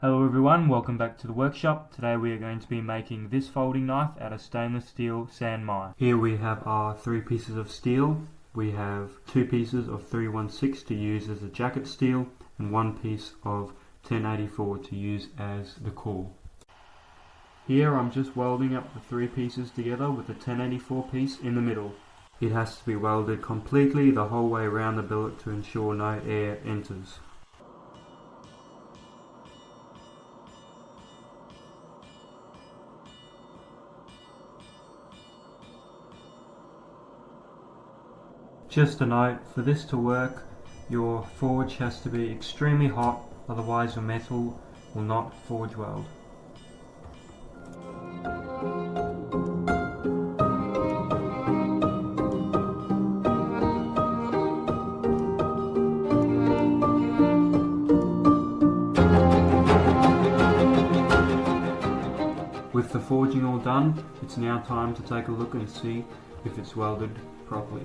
Hello everyone, welcome back to the workshop. Today we are going to be making this folding knife out of stainless steel San Mai. Here we have our 3 pieces of steel. We have 2 pieces of 316 to use as a jacket steel and 1 piece of 1084 to use as the core. Here I'm just welding up the 3 pieces together with the 1084 piece in the middle. It has to be welded completely the whole way around the billet to ensure no air enters. Just a note, for this to work, your forge has to be extremely hot, otherwise your metal will not forge weld. With the forging all done, it's now time to take a look and see if it's welded properly.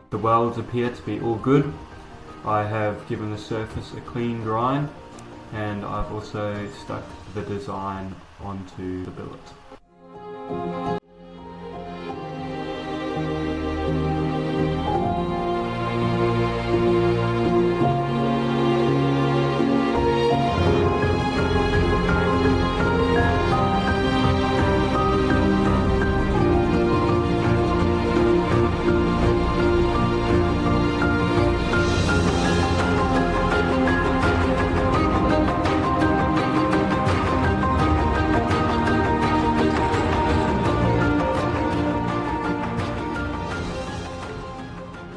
The welds appear to be all good. I have given the surface a clean grind and I've also stuck the design onto the billet.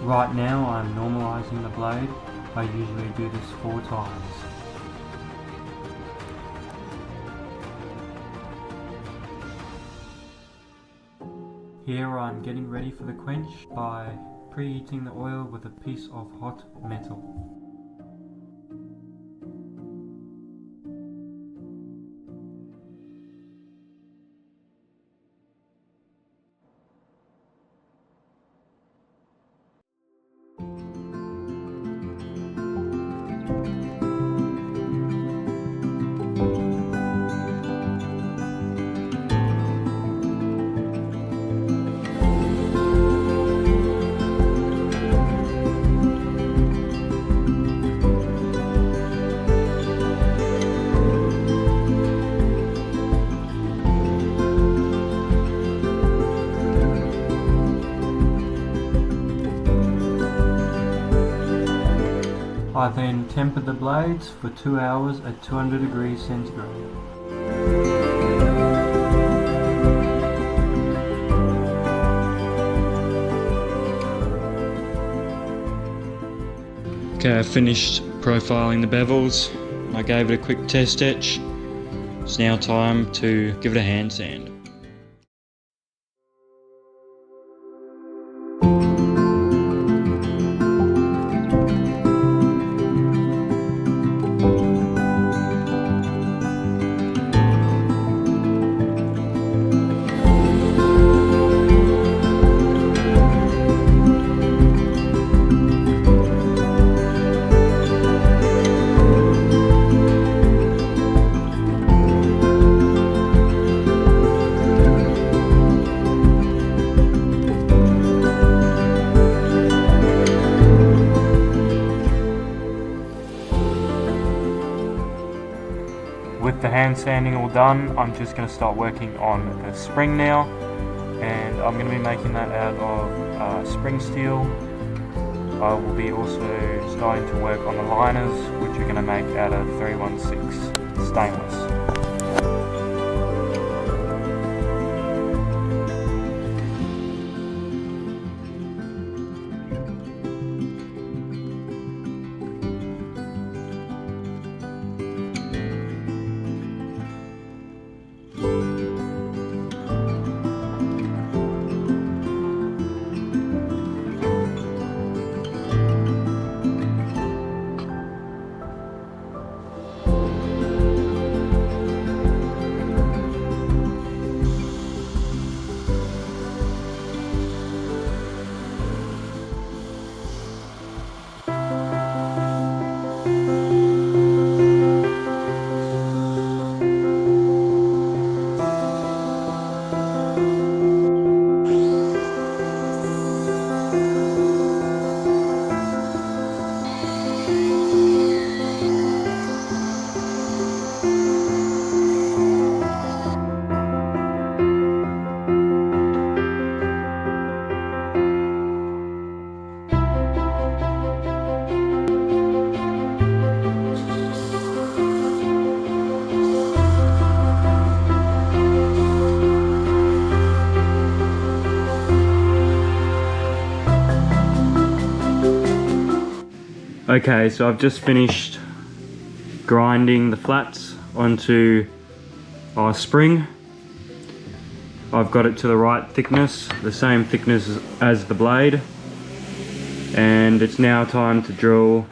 Right now I'm normalising the blade. I usually do this 4 times. Here I'm getting ready for the quench by preheating the oil with a piece of hot metal. I then tempered the blades for 2 hours at 200 degrees centigrade. Okay, I finished profiling the bevels. I gave it a quick test etch. It's now time to give it a hand sand. With the hand sanding all done, I'm just going to start working on the spring now, and I'm going to be making that out of spring steel. I will be also starting to work on the liners, which are going to make out of 316 stainless. Okay, so I've just finished grinding the flats onto our spring. I've got it to the right thickness, the same thickness as the blade, and it's now time to drill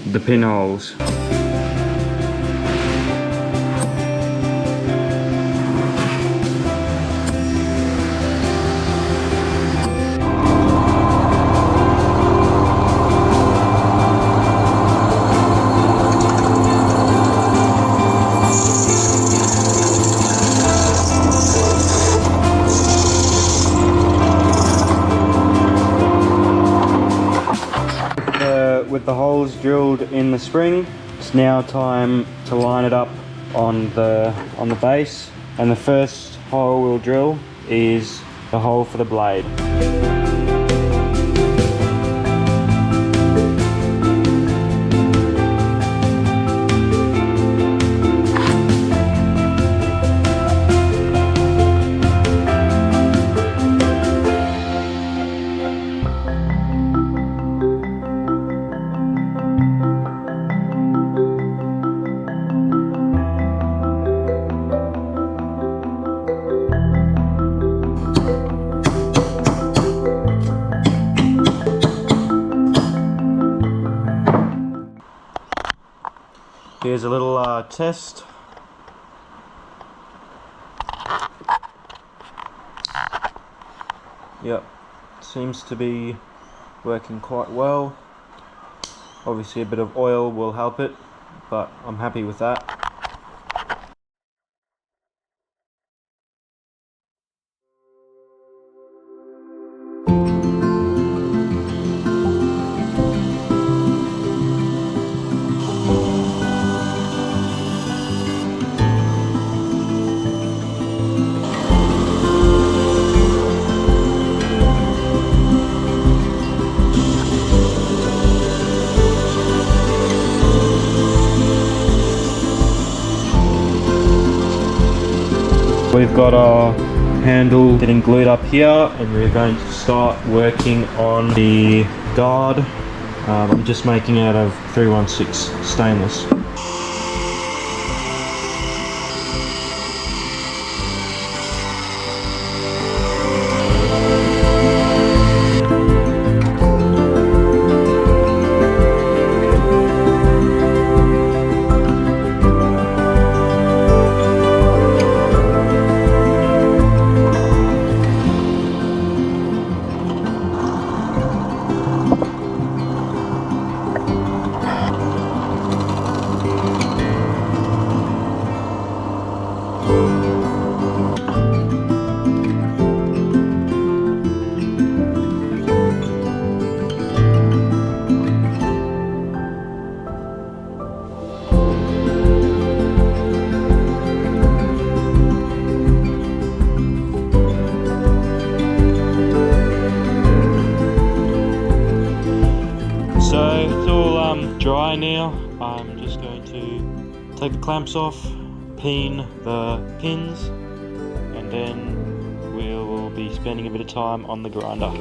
the pinholes. With the holes drilled in the spring, it's now time to line it up on the base, and the first hole we'll drill is the hole for the blade. Here's a little test. Yep, seems to be working quite well. Obviously a bit of oil will help it, but I'm happy with that. We've got our handle getting glued up here, and we're going to start working on the guard. I'm just making out of 316 stainless. Dry now. I'm just going to take the clamps off, peen the pins, and then we'll be spending a bit of time on the grinder.